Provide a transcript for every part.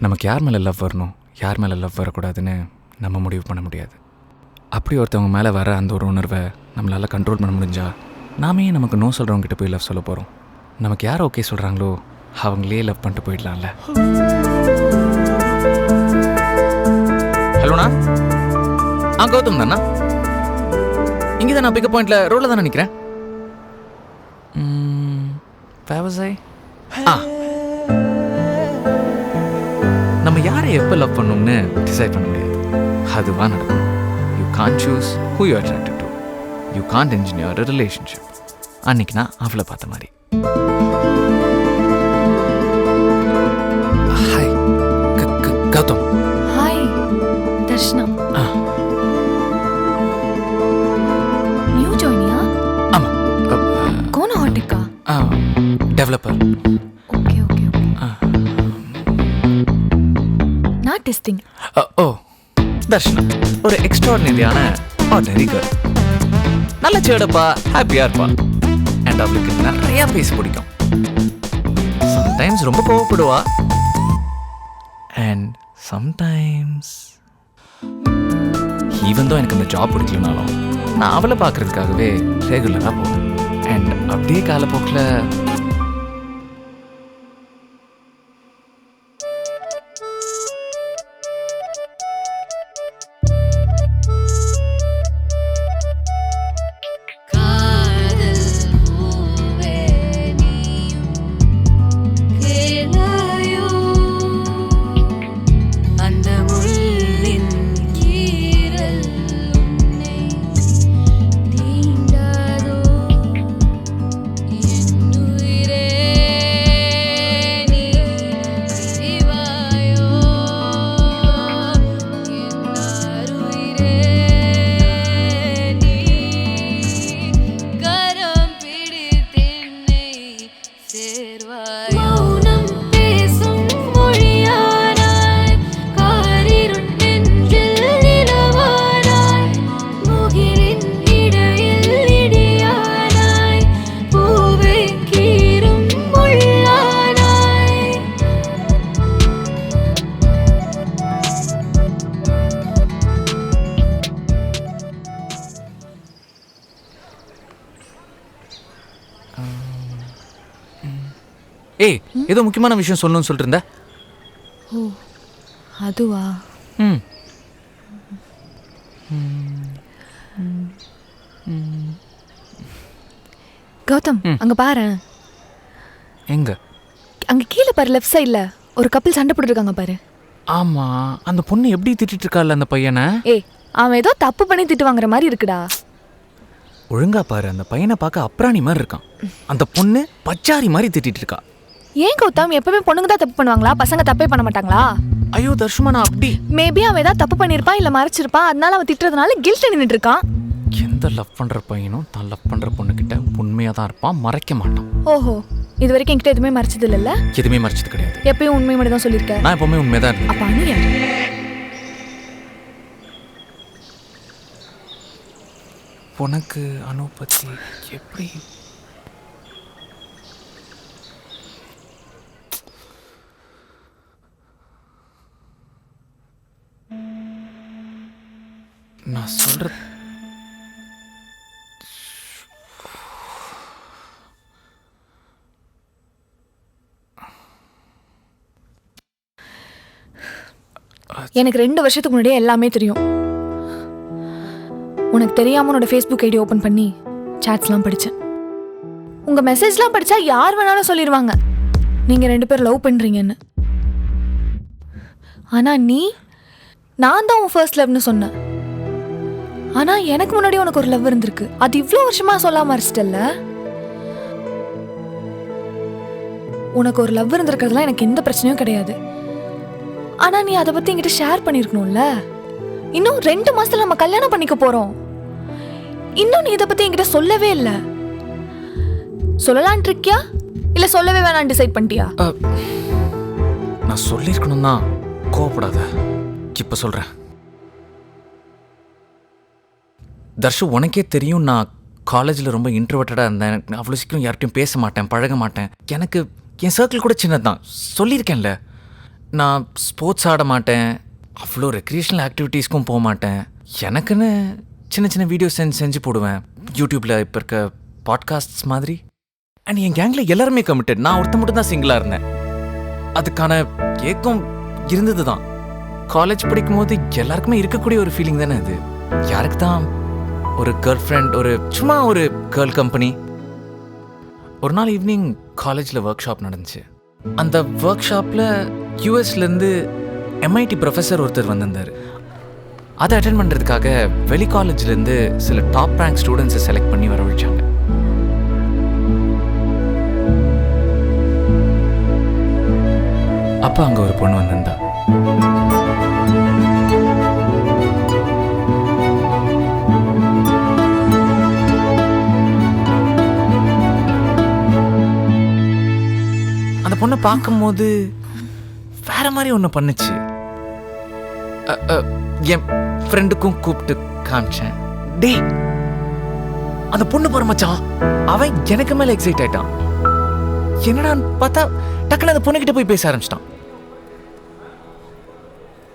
நமக்கு யார் மேலே லவ் வரணும், யார் மேலே லவ் வரக்கூடாதுன்னு நம்ம முடிவு பண்ண முடியாது. அப்படி ஒருத்தவங்க மேலே வர அந்த ஒரு உணர்வை நம்மளால் கண்ட்ரோல் பண்ண முடிஞ்சா நாமே நமக்கு நோ சொல்கிறவங்ககிட்ட போய் லவ் சொல்ல போகிறோம். நமக்கு யார் ஓகே சொல்கிறாங்களோ அவங்களே லவ் பண்ணிட்டு போயிடலாம்ல. ஹலோண்ணா, கௌதம் தானா? இங்கே தான் நான் பிக்கப் பாயிண்டில் ரோடில் தான் நினைக்கிறேன். விவசாய் நம்ம யாரை எப்போ லவ் பண்ணணும்னு டிசைட் பண்ண முடியாது. அதுவாக நடக்கும். You can't choose who you attracted to. You can't engineer a relationship. அன்னைக்கு நான் அவளை பார்த்த மாதிரி. Hi Gautham. Hi Darshana. New ஜாயினியா? ஆமாம். கோன ஹாட்டிக்கா? டெவலப்பர். Okay okay okay. நான் டெஸ்டிங். ஓ தர்ஷனா ஒரு எக்ஸ்ட்ராடினரியான ஆர்டினரி கேர்ள். நல்ல சேடப்பா, ஹாப்பியாக இருப்பா. அண்ட் அவளுக்கு நிறையா பேச பிடிக்கும். சம்டைம்ஸ் ரொம்ப கோவப்படுவா. அண்ட் சம்டைம்ஸ் ஈவன் தான் எனக்கு அந்த ஜாப் பிடிக்கலனாலும் நான் அவளை பார்க்குறதுக்காகவே ரெகுலராக போவேன். அண்ட் அப்படியே காலப்போக்கில் ஏய் ஏதோ முக்கியமான விஷயம் சொல்லணும்னு சொல்லிட்டு இருந்த. ஓ அதுவா? கௌதம் அங்க பாரு. எங்க? அங்க கீழே பாரு, லெஃப்ட் சைடுல ஒரு கப்பிள் சண்டை போட்டுட்டு இருக்காங்க பாரு. ஆமா, அந்த பொண்ணு எப்படி திட்டிட்டு இருக்காள் அந்த பையனை. ஏய் அவன் ஏதோ தப்பு பண்ணி திட்டு வாங்குற மாதிரி இருக்குடா. ஒழுங்கா பாரு, அந்த பையனை பார்க்க அப்ராணி மாதிரி இருக்கான். அந்த பொண்ணு பச்சாரி மாதிரி திட்டிட்டு இருக்கா. ஏன் கௌதம், எப்பவுமே பொண்ணுங்க தான் தப்பு பண்ணுவாங்களா? பசங்க தப்பே பண்ண மாட்டாங்களா? ஐயோ தர்ஷமா, நான் அப்படி மேபி அவன் ஏதாவது தப்பு பண்ணிருப்பான், இல்ல மறைச்சிருப்பான். அதனால அவன் திட்டுறதுனால கில்ட் நின்னுட்டு இருக்கான். எந்த லவ் பண்ற பையனும் தான் லவ் பண்ற பொண்ணு கிட்ட உண்மையா தான் இருப்பான், மறைக்க மாட்டான். ஓஹோ, இது வரைக்கும் என்கிட்ட எதுவுமே மறைச்சது இல்லைல்ல? எதுவுமே மறைச்சது கிடையாது. எப்பயும் உண்மை மட்டும் தான் சொல்லியிருக்கேன். நான் எப்பவுமே உண்மைதான் இருக்கேன். அப்ப அனு யாரு? உனக்கு அனு பத்தி எப்படி? நான் சொல்ற எனக்கு 2 வருஷத்துக்கு முன்னாடியே எல்லாமே தெரியும். உனக்கு தெரியாம உன்னோட ஃபேஸ்புக் ஐடி ஓபன் பண்ணி சாட்ஸ்லாம் படிச்சேன். உங்க மெசேஜ்லாம் படிச்சா யார் வேணாலும் சொல்லிடுவாங்க நீங்க 2 பேரும் லவ் பண்றீங்கன்னு. ஆனா நான் தான் உன் ஃபர்ஸ்ட் லவ்னு சொன்னேன். ஆனா எனக்கு முன்னாடி உனக்கு ஒரு லவ் இருந்திருக்கு. அது இவ்வளோ வருஷமா சொல்லாம மறைச்சிட்டல்ல. உனக்கு ஒரு லவ் இருந்திருக்கிறதுலாம் எனக்கு எந்த பிரச்சனையும் கிடையாது. ஆனா நீ அதை பத்தி என்கிட்ட ஷேர் பண்ணிருக்கணும்ல. இன்னும் 2 மாசத்துல நம்ம கல்யாணம் பண்ணிக்க போறோம். இன்னும் நீ இதை பத்தி என்கிட்ட சொல்லவே இல்லை. சொல்லலான் இருக்கியா இல்ல சொல்லவே வேணாம் டிசைட் பண்ணிட்டியா? நான் சொல்லிருக்கணும் தான். கோவப்படாத, இப்ப சொல்றேன். தர்ஷு, உனக்கே தெரியும் நான் காலேஜில் ரொம்ப இன்ட்ரோவர்ட்டடாக இருந்தேன். அவ்வளோ சீக்கிரம் யார்கிட்டையும் பேச மாட்டேன், பழக மாட்டேன். எனக்கு என் சர்க்கிள் கூட சின்னது தான், சொல்லியிருக்கேன்ல. நான் ஸ்போர்ட்ஸ் ஆட மாட்டேன், அவ்வளோ ரெக்ரியேஷனல் ஆக்டிவிட்டீஸ்க்கும் போக மாட்டேன். எனக்குன்னு சின்ன சின்ன வீடியோ செஞ்சு போடுவேன் யூடியூப்பில். இப்போ இருக்க பாட்காஸ்ட்ஸ் மாதிரி. அண்ட் என் கேங்கில் எல்லாருமே கமிட்டட். நான் ஒருத்த மட்டும் தான் சிங்கிளாக இருந்தேன். அதுக்கான ஏக்கம் இருந்தது தான். காலேஜ் படிக்கும் போது எல்லாருக்குமே இருக்கக்கூடிய ஒரு ஃபீலிங் தானே அது. யாருக்கு தான் ஒரு கேர்ள் ஃப்ரெண்ட், ஒரு சும்மா ஒரு கேர்ள் கம்பெனி. ஒரு நாள் ஈவினிங் காலேஜில் ஒர்க் ஷாப் நடந்துச்சு. அந்த ஒர்க் ஷாப்பில் யூஎஸ்லேருந்து MIT ப்ரொஃபஸர் ஒருத்தர் வந்திருந்தார். அதை அட்டென்ட் பண்ணுறதுக்காக வெளி காலேஜ்லேருந்து சில டாப் ரேங்க் ஸ்டூடெண்ட்ஸை செலக்ட் பண்ணி வரவழைச்சாங்க. அப்போ அங்கே ஒரு பொண்ணு வந்திருந்தா. அந்த பொண்ணை பார்க்கும்போது வேற மாதிரி ஒன்று பண்ணுச்சு. என் ஃப்ரெண்டுக்கும் கூப்பிட்டு காமிச்சேன். டே, அந்த பொண்ணு பாரு மச்சான், அவன் எனக்கு மேல எக்ஸைட் ஆயிட்டான். என்னடான்னு பார்த்தா டக்குன்னு அந்த பொண்ணுகிட்ட போய் பேச ஆரம்பிச்சிட்டான்.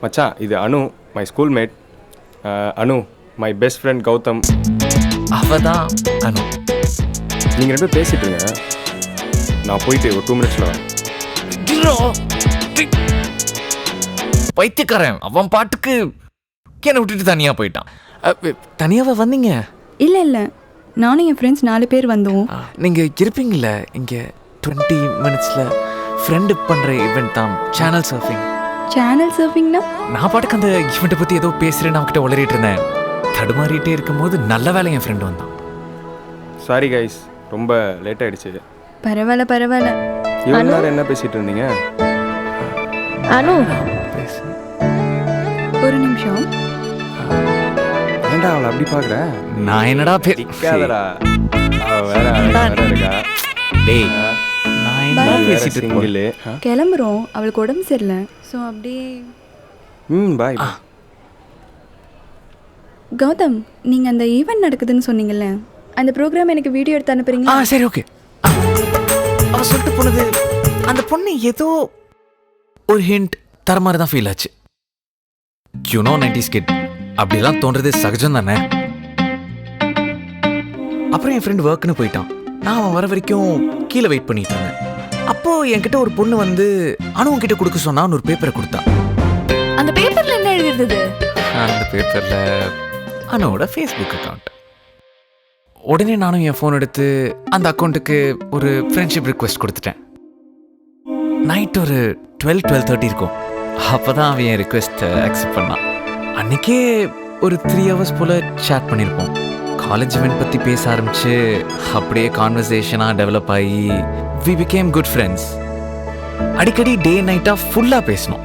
மச்சான், இது Anu, my school mate. Anu, my best friend Gautham. அவ தான் அனு. நீங்கள் 2 பேரும் பேசிட்டு இருங்க, நான் போயிட்டு ஒரு 2 மினிட்ஸில் வரேன். பைத்தியக்காரன், அவன் பாட்டுக்கு என்னை விட்டுட்டு தனியாக போயிட்டான். தனியாவா வந்தீங்க? இல்லை, நானும் என் ஃப்ரெண்ட்ஸ் 4 பேர் வந்தோம். நீங்கள் இருப்பீங்கள இங்கே 20 மினிட்ஸில் ஃப்ரெண்டு பண்ணுற ஈவெண்ட் தான் சேனல் சர்ஃபிங். சேனல் சர்ஃபிங்னா? நான் பாட்டுக்கு அந்த ஈவெண்ட்டை பற்றி ஏதோ பேசுகிறேன்னு அவன்கிட்ட உளறிட்டு இருந்தேன். தடுமாறிட்டே இருக்கும்போது நல்ல வேலை என் ஃப்ரெண்டு வந்தான். சாரி கைஸ், ரொம்ப லேட் ஆகிடுச்சு. பரவாயில்ல. இவ்வளோ நேரம் என்ன பேசிகிட்டு இருந்தீங்க? அனு, ஒரு நிமிஷம். ஏன்டா அவளை அப்படி பார்க்குற? நான் என்னடா கேதரா, அவள் வேற இருக்கா? டேய், நான் என்ன பேசிட்டு இருக்கேன்? சிங்கிளு. கிளம்புறோம், அவளுக்கு உடம்பு சரியில்லை. ஸோ அப்படியே. பாய். கௌதம், நீங்கள் அந்த ஈவெண்ட் நடக்குதுன்னு சொன்னீங்கல்ல, அந்த ப்ரோக்ராம் எனக்கு வீடியோ எடுத்து அனுப்புறீங்களா? சரி, ஓகே. அவ சொல்லிட்டு போனது, அந்த பொண்ணு ஏதோ ஒரு ஹிண்ட் தர மாதிரி தான் ஃபீல் ஆச்சு. யூனோ 90s கிட், அப்படிலாம் தோன்றது சகஜம் தானே. அப்புறம் என் ஃப்ரெண்ட் ஒர்க்குன்னு போயிட்டான். நான் அவன் வர வரைக்கும் கீழே வெயிட் பண்ணிட்டு இருந்தேன். அப்போ என்கிட்ட ஒரு பொண்ணு வந்து அனு கிட்ட கொடுக்க சொன்னான்னு ஒரு பேப்பரை கொடுத்தா. அந்த பேப்பர்ல என்ன எழுதிருந்தது? அந்த பேப்பர்ல அனுவோட ஃபேஸ்புக் அக்கௌண்ட். உடனே நானும் என் ஃபோன் எடுத்து அந்த அக்கௌண்ட்டுக்கு ஒரு ஃப்ரெண்ட்ஷிப் ரிக்வெஸ்ட் கொடுத்துட்டேன். நைட் ஒரு 12:30 இருக்கும். அப்போதான் அவன் என் ரிக்வெஸ்ட்டை அக்செப்ட் பண்ணான். அன்றைக்கே ஒரு 3 hours போல் சேட் பண்ணியிருப்போம். காலேஜ் இவெண்ட் பற்றி பேச ஆரம்பித்து அப்படியே கான்வர்சேஷனாக டெவலப் ஆகி வி பிகேம் குட் ஃப்ரெண்ட்ஸ். அடிக்கடி டே நைட்டாக ஃபுல்லாக பேசணும்.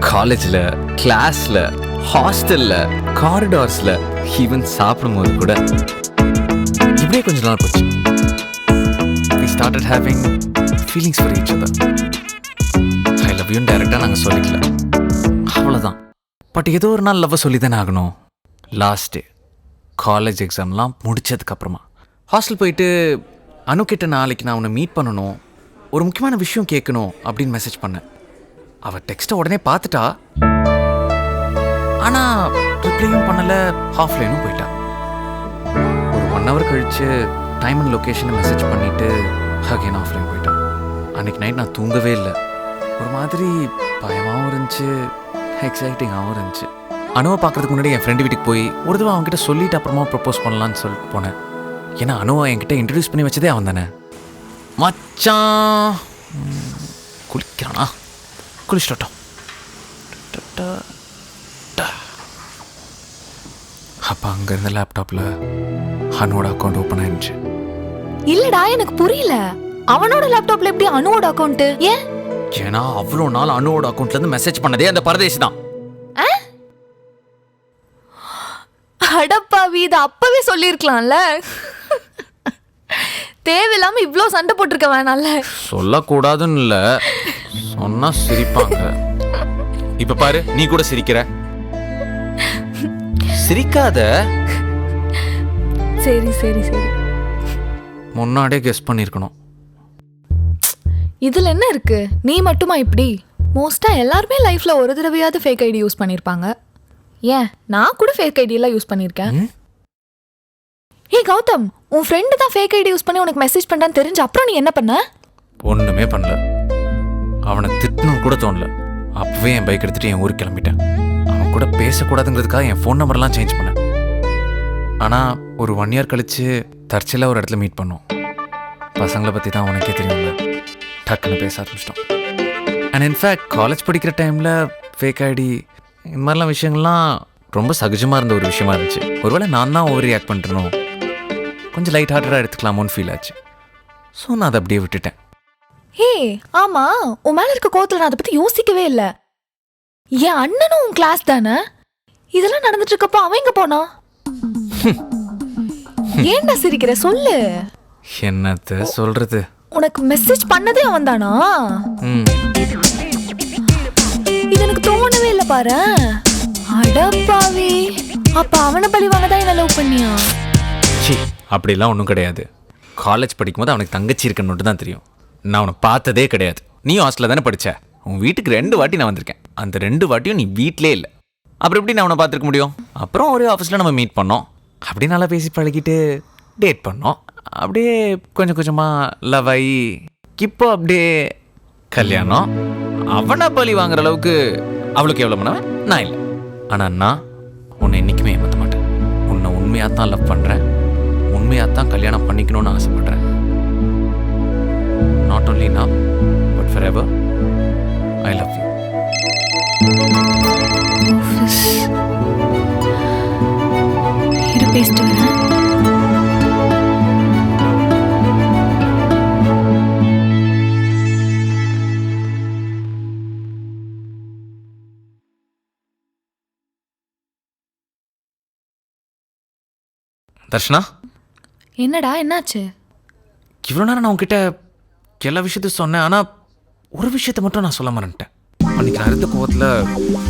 காலேஜில், கிளாஸில், ஹாஸ்டலில், காரிடார்ஸில், ஈவன் சாப்பிடும்போது கூட. இப்படியே கொஞ்ச நாள் போச்சு. we started having feelings for each other. I love you டைரெக்டாக நாங்கள் சொல்லிக்கல, அவ்வளோதான். பட் ஏதோ ஒரு நாள் லவ்வை சொல்லி தானே ஆகணும். லாஸ்ட் டே காலேஜ் எக்ஸாம்லாம் முடிச்சதுக்கப்புறமா ஹாஸ்டல் போயிட்டு அனுக்கிட்ட நாளைக்கு நான் உன்னை மீட் பண்ணணும், ஒரு முக்கியமான விஷயம் கேட்கணும் அப்படின்னு மெசேஜ் பண்ணேன். அவள் டெக்ஸ்ட்டை உடனே பார்த்துட்டா, ஆனால் ரிப்ளையும் பண்ணலை, ஆஃப்லைனும் போயிட்டா. ஒரு 1 hour கழித்து டைம் அண்ட் லொக்கேஷனை மெசேஜ் பண்ணிவிட்டு அகைன் ஆஃப்லைன் போயிட்டான். அன்றைக்கி நைட் நான் தூங்கவே இல்லை. ஒரு மாதிரி பயமாகவும் இருந்துச்சு, எக்ஸைட்டிங்காகவும் இருந்துச்சு. அனுவை பார்க்குறதுக்கு முன்னாடி என் ஃப்ரெண்டு வீட்டுக்கு போய் ஒரு தடவை அவன்கிட்ட சொல்லிட்டு அப்புறமா ப்ரப்போஸ் பண்ணலான்னு சொல்லிட்டு போனேன். ஏன்னா அனுவை என்கிட்ட இன்ட்ரடியூஸ் பண்ணி வச்சதே அவன் தானே. மச்சான் குளிக்கிறானா? குளிச்சிட்டோம். அப்போ அங்கே இருந்த லேப்டாப்பில் அனுவோட அக்கௌண்ட் ஓப்பன் ஆயிடுச்சு. இல்லடா, எனக்கு புரியல. அவனோட லேப்டாப்ல எப்படி அனுவோட அக்கௌண்ட்? ஏன்? ஏன்னா அவ்வளோ நாள் அனுவோட அக்கௌண்ட்லேருந்து மெசேஜ் பண்ணதே அந்த பரதேசி தான். அடப்பாவி, இதை அப்பவே சொல்லியிருக்கலாம்ல. தேவையில்லாம இவ்ளோ சண்டை போட்டிருக்க வேணாம்ல. சொல்லக்கூடாதுன்னு இல்லை, சொன்னா சிரிப்பாங்க. இப்ப பாரு, நீ கூட சிரிக்கிற. சிரிக்காத. சரி சரி சரி. முன்னாடியே கெஸ் பண்ணியிருக்கணும். இதுல என்ன இருக்கு? நீ மட்டுமா இப்படி? மோஸ்டா எல்லாருமே லைஃப்ல ஒரு தடவையாவது ஃபேக் ஐடி யூஸ் பண்ணிருப்பாங்க. ஏன் நான் கூட ஃபேக் ஐடி எல்லாம் யூஸ் பண்ணிருக்கேன். ஹே கௌதம், உன் ஃப்ரெண்டு தான் ஃபேக் ஐடி யூஸ் பண்ணி உனக்கு மெசேஜ் பண்றான்னு தெரிஞ்சு அப்புறம் நீ என்ன பண்ண? ஒன்றுமே பண்ணல. அவனை திட்டணும் கூட தோணல. அப்பவே என் பைக் எடுத்துட்டு என் ஊருக்கு கிளம்பிட்டேன். அவன் கூட பேசக்கூடாதுங்கிறதுக்காக என் ஃபோன் நம்பர்லாம் சேஞ்ச் பண்ணேன். ஆனால் ஒரு 1 இயர் கழிச்சு தற்செயலாக ஒரு இடத்துல மீட் பண்ணோம். பசங்களை பற்றி தான் உனக்கே தெரியும்ல, டக்குன்னு பேச ஆரம்பிச்சிட்டோம். அண்ட் இன்ஃபேக்ட் காலேஜ் படிக்கிற டைமில் ஃபேக் ஐடி இந்த மாதிரிலாம் விஷயங்கள்லாம் ரொம்ப சகஜமாக இருந்த ஒரு விஷயமா இருந்துச்சு. ஒருவேளை நான் தான் ஓவர் ரியாக்ட் பண்ணுறணும், கொஞ்சம் லைட் ஹார்ட்டடாக எடுத்துக்கலாமோன்னு ஃபீல் ஆச்சு. ஸோ நான் அதை அப்படியே விட்டுட்டேன். ஹே ஆமா, உன் மேல இருக்க கோவத்துல நான் அதை பத்தி யோசிக்கவே இல்லை. என் அண்ணனும் உன் கிளாஸ் தானே? இதெல்லாம் நடந்துட்டு இருக்கப்போ அவன் எங்க போனா? ஏன்டா சிரிக்கிற? சொல்லு. என்னத்த சொல்றது? உனக்கு மெசேஜ் பண்ணதே அவன் தானா? இது எனக்கு தோணவே இல்லை பாரு. அடப்பாவி, அப்ப அவனை பழி வாங்க தான் என்ன லவ் பண்ணியா? சி, அப்படிலாம் ஒன்றும் கிடையாது. காலேஜ் படிக்கும்போது அவனுக்கு தங்கச்சி இருக்குன்னு மட்டும் தான் தெரியும். நான் அவனை பார்த்ததே கிடையாது. நீயும் ஹாஸ்டலில் தானே படித்த? உன் வீட்டுக்கு 2 வாட்டி நான் வந்திருக்கேன். அந்த 2 வாட்டியும் நீ வீட்டிலே இல்லை. அப்புறம் எப்படி நான் அவனை பார்த்துருக்க முடியும்? அப்புறம் ஒரே ஆஃபீஸில் நம்ம மீட் பண்ணோம். அப்படி நல்லா பேசி பழகிட்டு டேட் பண்ணோம். அப்படியே கொஞ்சம் கொஞ்சமாக லவ் ஆகி இப்போ அப்படியே கல்யாணம். அவனை பழி வாங்குற அளவுக்கு அவளுக்கு எவ்வளோ பண்ணவன் நான் இல்லை. ஆனால் நான் உன்னை என்றைக்குமே ஏமாற்ற மாட்டேன். உன்னை உண்மையாக தான் லவ் பண்ணுறேன், உண்மையாக தான் கல்யாணம் பண்ணிக்கணும்னு ஆசைப்பட்றேன். Not only now, but forever. I love you. இரு பேசிட்டு வரேன். தர்ஷனா, என்னடா என்னாச்சு? இவ்வளோ நேரம் நான் உங்ககிட்ட எல்லா விஷயத்தையும் சொன்னேன். ஆனால் ஒரு விஷயத்தை மட்டும் நான் சொல்ல மறந்துட்டேன். அன்றைக்கி நான் இருந்த கோவத்தில்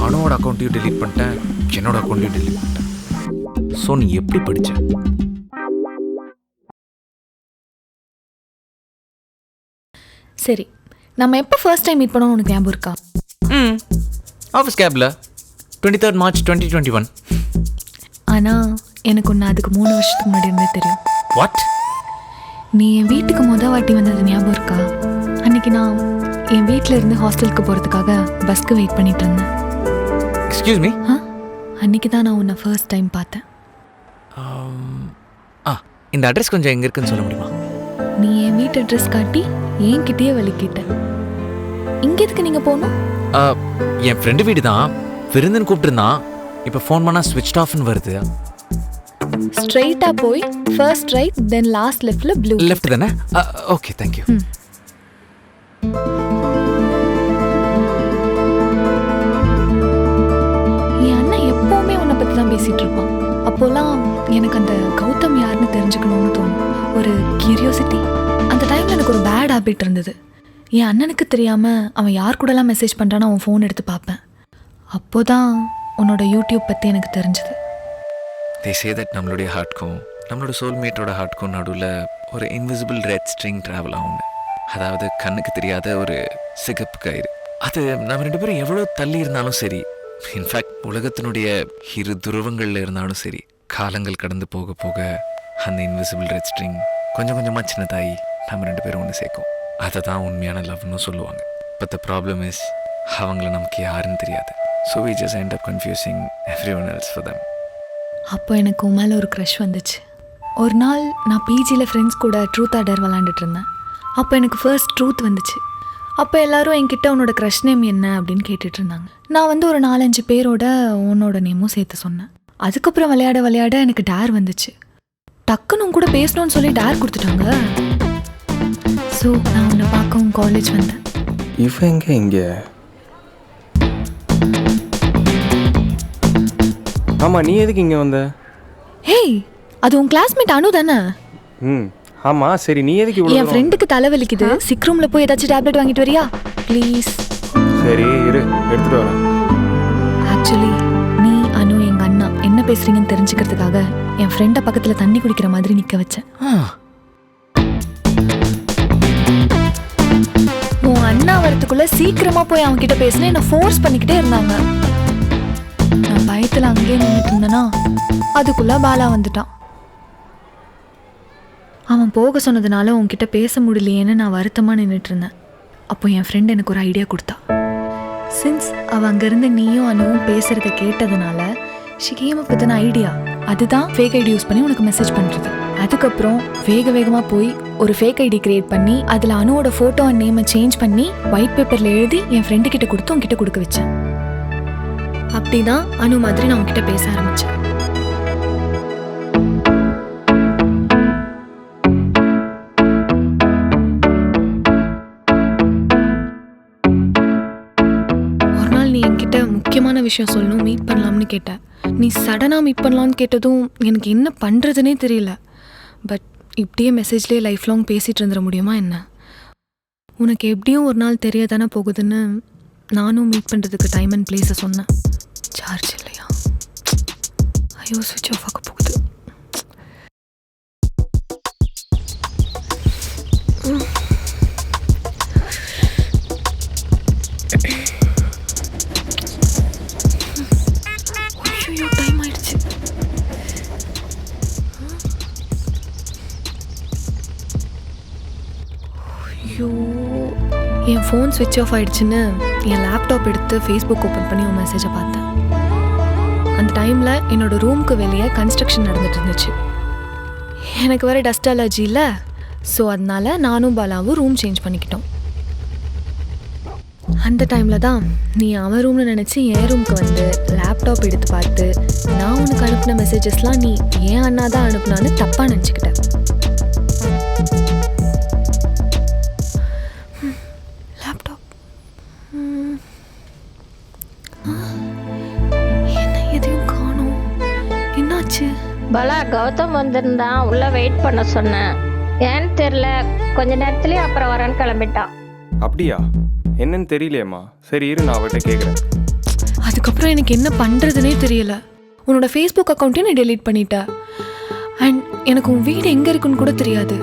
அனுவோட அக்கௌண்ட்டையும் டெலீட் பண்ணிட்டேன், என்னோட அக்கௌண்ட்டையும் டெலீட் பண்ணிட்டேன். ஸோ நீ எப்படி படித்த? சரி, நம்ம எப்போ ஃபர்ஸ்ட் டைம் மீட் பண்ணோம் உனக்கு ஞாபகம் இருக்கா? ஆஃபீஸ் கேபில் 23rd March 2021. ஆனால் எனக்கு ஒன்று அதுக்கு 3 வருஷத்துக்கு முன்னாடி இருந்தே தெரியும். வாட்? நீ என் வீட்டுக்கு வாட்டி வந்தது ஞாபகம் இருக்கா? அன்னைக்கு நான் என் வீட்டில் இருந்து ஹாஸ்டலுக்கு போகிறதுக்காக பஸ்க்கு வெயிட் பண்ணிட்டு இருந்தேன். Excuse me? அன்னைக்கு தான் நான் உன்னை ஃபர்ஸ்ட் டைம் பார்த்தேன். இந்த அட்ரஸ் கொஞ்சம் எங்கே இருக்குன்னு சொல்ல முடியுமா? நீ என் வீட்டு அட்ரஸ் காட்டி என்கிட்டயே வலிக்கிட்ட. இங்கே எதுக்கு நீங்கள் போகணும்? என் ஃப்ரெண்டு வீடு தான், விருந்துன்னு கூப்பிட்டுருந்தான். இப்போ ஃபோன் பண்ணால் ஸ்விட்ச் ஆஃப்னு வருது. ஸ்ட்ரைட்டாக போய் ஃபர்ஸ்ட் ரைட் தென் லாஸ்ட் லெஃப்ட்ல ப்ளூ. லெஃப்ட் தானே? Okay, thank you. என் அண்ணன் எப்போவுமே உன்னை பற்றி தான் பேசிகிட்டு இருப்பான். அப்போல்லாம் எனக்கு அந்த கௌதம் யாருன்னு தெரிஞ்சுக்கணும்னு தோணும், ஒரு கியூரியோசிட்டி. அந்த டைமில் எனக்கு ஒரு பேட் ஹேபிட் இருந்தது. என் அண்ணனுக்கு தெரியாமல் அவன் யார் கூடலாம் மெசேஜ் பண்ணுறான்னு அவன் ஃபோன் எடுத்து பார்ப்பேன். அப்போ தான் உன்னோட யூடியூப் பற்றி எனக்கு தெரிஞ்சது. They say that நம்மளுடைய ஹார்ட்க்கும் நம்மளோட சோல்மேட்டோட ஹார்ட்க்கும் நடுவில் ஒரு இன்விசிபிள் ரெட் ஸ்ட்ரிங் ட்ராவல் ஆகும்னு. அதாவது கண்ணுக்கு தெரியாத ஒரு சிகப்பு கயிறு. அது நம்ம 2 பேரும் எவ்வளோ தள்ளி இருந்தாலும் சரி, இன்ஃபேக்ட் உலகத்தினுடைய 2 துருவங்களில் இருந்தாலும் சரி, காலங்கள் கடந்து போக போக அந்த இன்விசிபிள் ரெட் ஸ்ட்ரிங் கொஞ்சம் கொஞ்சமாக சின்னதாகி நம்ம 2 பேரும் ஒன்று சேர்க்கும். அதை தான் உண்மையான லவ்னு சொல்லுவாங்க. பட் த ப்ராப்ளம் இஸ், அவங்கள நமக்கு யாருன்னு தெரியாது. So we just end up confusing everyone else for them. அப்போ எனக்கு உன் மேலே ஒரு க்ரஷ் வந்துச்சு. ஒரு நாள் நான் பிஜியில் ஃப்ரெண்ட்ஸ் கூட ட்ரூத் ஆர்டர் விளாண்டுட்டு இருந்தேன். அப்போ எனக்கு ஃபர்ஸ்ட் ட்ரூத் வந்துச்சு. அப்போ எல்லாரும் என்கிட்ட உன்னோட க்ரஷ் நேம் என்ன அப்படின்னு கேட்டுட்டு இருந்தாங்க. நான் ஒரு 4-5 பேரோட உன்னோட நேமும் சேர்த்து சொன்னேன். அதுக்கப்புறம் விளையாட எனக்கு டேர் வந்துச்சு. டக்குன்னு உன் கூட பேசணும்னு சொல்லி டேர் கொடுத்துட்டாங்க. ஸோ நான் உன்னை பார்க்க உன் காலேஜ் வந்தேன். இவன் எங்கே இங்கே? ஆமாம், நீ எதுக்கு இங்கே வந்த? ஹேய், அது உன் கிளாஸ்மேட் அனு தானே? ஆமாம். சரி, நீ எதுக்கு இவ்வளோ? என் ஃப்ரெண்டுக்கு தலைவலிக்குது, சிக் ரூமில் போய் ஏதாச்சும் டேப்லெட் வாங்கிட்டு வரியா ப்ளீஸ்? சரி இரு, எடுத்துகிட்டு வரேன். ஆக்சுவலி நீ அனு எங்கள் அண்ணா என்ன பேசுறீங்கன்னு தெரிஞ்சுக்கிறதுக்காக என் ஃப்ரெண்டை பக்கத்தில் தண்ணி குடிக்கிற மாதிரி நிற்க வச்சேன். உன் அண்ணா வரத்துக்குள்ள சீக்கிரமா போய் அவன் கிட்ட பேசினேன், என்னை ஃபோர்ஸ் பண்ணிக்கிட்டே இருந்தாங்க. நான் பயத்தில் அங்கேயே நின்றுட்டு இருந்தேனா அதுக்குள்ள பாலா வந்துட்டான். அவன் போக சொன்னதுனால உன்கிட்ட பேச முடியலையேன்னு நான் வருத்தமாக நின்றுட்டு இருந்தேன். அப்போ என் ஃப்ரெண்ட் எனக்கு ஒரு ஐடியா கொடுத்தா. சின்ஸ் அவள் அங்கேருந்து நீயும் அனுவும் பேசுகிறத கேட்டதுனால she came up with an idea. அதுதான் ஃபேக் ஐடி யூஸ் பண்ணி உனக்கு மெசேஜ் பண்ணுறது. அதுக்கப்புறம் வேகமாக போய் ஒரு ஃபேக் ஐடி கிரியேட் பண்ணி அதில் அனுவோட ஃபோட்டோ அண்ட் நேமை சேஞ்ச் பண்ணி ஒயிட் பேப்பரில் எழுதி என் ஃப்ரெண்டு கிட்ட கொடுத்து உன்கிட்ட கொடுக்க வச்சேன். அப்படி தான் அனு மாதிரி நான் உன்கிட்ட பேச ஆரம்பித்தேன். முக்கியமான விஷயம் சொல்லணும், மீட் பண்ணலாம்னு கேட்டேன். நீ சடனாக மீட் பண்ணலான்னு கேட்டதும் எனக்கு என்ன பண்ணுறதுனே தெரியல. பட் இப்படியே மெசேஜ்லேயே லைஃப் லாங் பேசிகிட்டு இருந்துட முடியுமா என்ன? உனக்கு எப்படியும் ஒரு நாள் தெரிய தானே போகுதுன்னு நானும் மீட் பண்ணுறதுக்கு டைம் அண்ட் பிளேஸை சொன்னேன். சார்ஜ் இல்லையா? ஐயோ, ஸ்விட்ச் ஆஃப் ஆக போகுது. டைம் ஆயிடுச்சு. ஐயோ, என் ஃபோன் ஸ்விட்ச் ஆஃப் ஆயிடுச்சுன்னு என் லேப்டாப் எடுத்து ஃபேஸ்புக் ஓப்பன் பண்ணி உன் மெசேஜை பார்த்தேன். அந்த டைமில் என்னோடய ரூமுக்கு வெளியே கன்ஸ்ட்ரக்ஷன் நடந்துட்டு இருந்துச்சு. எனக்கு வேறு டஸ்ட் அலர்ஜி இல்லை, ஸோ அதனால நானும் பாலாவும் ரூம் சேஞ்ச் பண்ணிக்கிட்டோம். அந்த டைமில் தான் நீ அவன் ரூம்னு நினச்சி என் ரூமுக்கு வந்து லேப்டாப் எடுத்து பார்த்து நான் உனக்கு அனுப்பின மெசேஜஸ்லாம் நீ ஏன் அண்ணா தான் அனுப்புனான்னு தப்பாக நினச்சிக்கிட்டேன். லேப்டாப் என்ன எதையும் காணோம், என்னாச்சு? பாலா, கௌதம் வந்திருந்தான், உள்ள வெயிட் பண்ண சொன்னேன். ஏன்னு தெரியல, கொஞ்ச நேரத்துலயே அப்புறம் வரேன்னு கிளம்பிட்டான். அப்படியா? என்னன்னு தெரியலையேம்மா. சரி இரு, நான் அவர்கிட்ட கேட்குறேன். அதுக்கப்புறம் எனக்கு என்ன பண்ணுறதுனே தெரியல. உன்னோட ஃபேஸ்புக் அக்கௌண்ட்டையும் நீ டெலீட் பண்ணிட்ட. அண்ட் எனக்கு உன் வீடு எங்கே இருக்குன்னு கூட தெரியாது.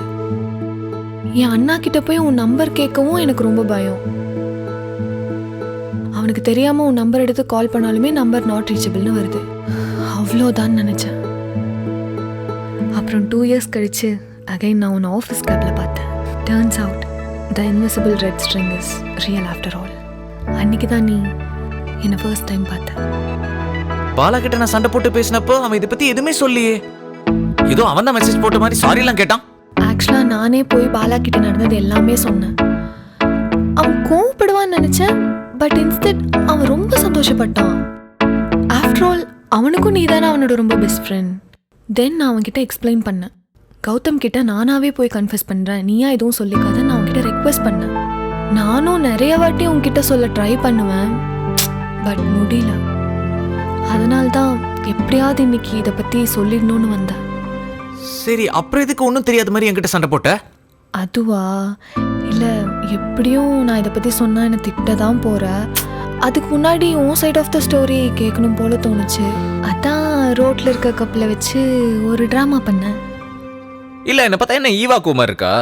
என் அண்ணா கிட்ட போய் உன் நம்பர் கேட்கவும் எனக்கு ரொம்ப பயம். அவனுக்கு தெரியாமல் உன் நம்பர் எடுத்து கால் பண்ணாலுமே நம்பர் நாட் ரீச்சபிள்னு வருது. அவ்வளோதான் நினச்சேன். அப்புறம் 2 years கழிச்சு அகைன் நான் உன் ஆஃபீஸ் கேபில் பார்த்தேன். Turns out the invisible red string is real after all. அன்னைக்கு தான் நீ என்னை ஃபர்ஸ்ட் டைம் பார்த்த. பாலா கிட்ட நான் சண்டை போட்டு பேசினப்போ அவன் இதை பற்றி எதுவுமே சொல்லியே. ஏதோ அவன் தான் மெசேஜ் போட்ட மாதிரி சாரிலாம் கேட்டான். ஆக்சுவலாக நானே போய் பாலா கிட்ட நடந்தது எல்லாமே சொன்னேன். அவன் கோவப்படுவான்னு நினச்சேன், பட் இன்ஸ்டெட் அவன் ரொம்ப சந்தோஷப்பட்டான். ஆஃப்டர் ஆல் அவனுக்கும் நீ தானே அவனோட ரொம்ப பெஸ்ட் ஃப்ரெண்ட். தென் நான் அவன்கிட்ட எக்ஸ்பிளைன் பண்ணேன். கௌதம் கிட்ட நானாவே போய் கன்ஃபெஸ் பண்ணுறேன், நீயா எதுவும் சொல்லிக்காத நான் உன்கிட்ட ரெக்வெஸ்ட் பண்ணேன். நானும் நிறைய வாட்டி உன்கிட்ட சொல்ல ட்ரை பண்ணுவேன், பட் முடியல. அதனால்தான் எப்படியாவது இன்னைக்கு இதை பற்றி சொல்லிடணும்னு வந்தேன். சரி, அப்புறம் எதுக்கு ஒன்றும் தெரியாத மாதிரி என்கிட்ட சண்டை போட்ட? அதுவா? இல்லை, எப்படியும் நான் இதை பற்றி சொன்னால் என்னை திட்ட தான் போகிறேன். அதுக்கு முன்னாடி உன் சைட் ஆஃப் த ஸ்டோரி கேட்கணும் போல தோணுச்சு. அதான் ரோட்டில் இருக்க கப்பில் வச்சு ஒரு ட்ராமா பண்ணேன். இல்லை, என்னை பார்த்தா என்ன ஈவா குமார் இருக்கா?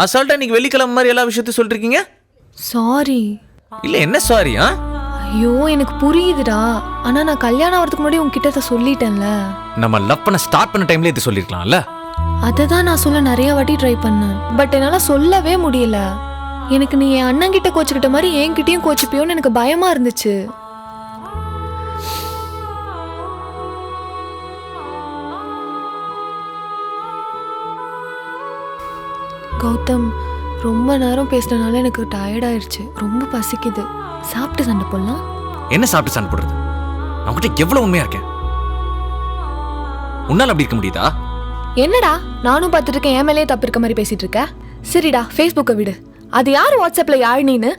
அசால்ட்டா இன்னைக்கு வெள்ளிக்கிழமை மாதிரி எல்லா விஷயத்தையும் சொல்லிருக்கீங்க. சாரி. இல்லை, என்ன சாரி? ஐயோ, எனக்கு புரியுதுடா. ஆனால் நான் கல்யாணம் ஆகிறதுக்கு முன்னாடி உங்ககிட்ட இதை சொல்லிட்டேன்ல. நம்ம லவ் பண்ண ஸ்டார்ட் பண்ண டைம்ல இது சொல்லிருக்கலாம்ல. அதை தான் நான் சொல்ல நிறைய வாட்டி ட்ரை பண்ணேன், பட் என்னால் சொல்லவே முடியல. எனக்கு நீ என் அண்ணன் கிட்ட கோச்சுக்கிட்ட மாதிரி என்கிட்டயும் கோச்சுப்பியோன்னு எனக்கு பயமா இருந்துச்சு. கௌதம், ரொம்ப நேரம் பேசினால எனக்கு டயர்ட் ஆயிடுச்சு. ரொம்ப பசிக்குது. சாப்பிட்டு சண்டை போடலாம். என்ன சாப்பிட்டு சண்டை போடுறது? நான் கிட்ட எவ்வளவு உண்மையா இருக்கேன். உன்னால அப்படி இருக்க முடியுதா? என்னடா நானும் பார்த்துட்டு இருக்கேன், என் மேலே தப்பு இருக்க மாதிரி பேசிட்டு இருக்க. சரிடா, ஃபேஸ்புக்கை விடு. அது யார் வாட்ஸ்அப்ல யாழ்னின்னு?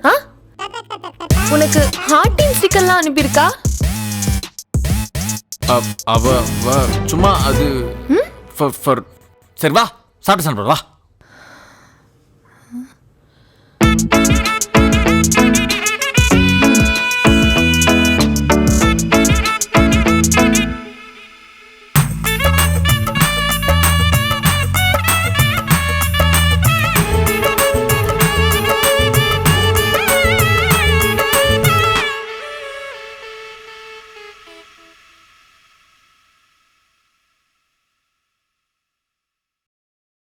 உனக்கு ஹார்ட்டின் ஸ்டிக்கர்லாம் அனுப்பியிருக்கா? அவ சும்மா அது சரி, வா சாப்பிட்டு சண்டை போடு, வா.